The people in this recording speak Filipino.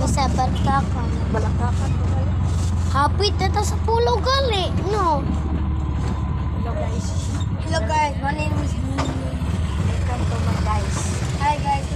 Sa balakakan. Balakakan mo na. Hapit na ta sa pulo gali, no? Hello guys. Hello guys, my name is Welcome to my guys. Hi guys,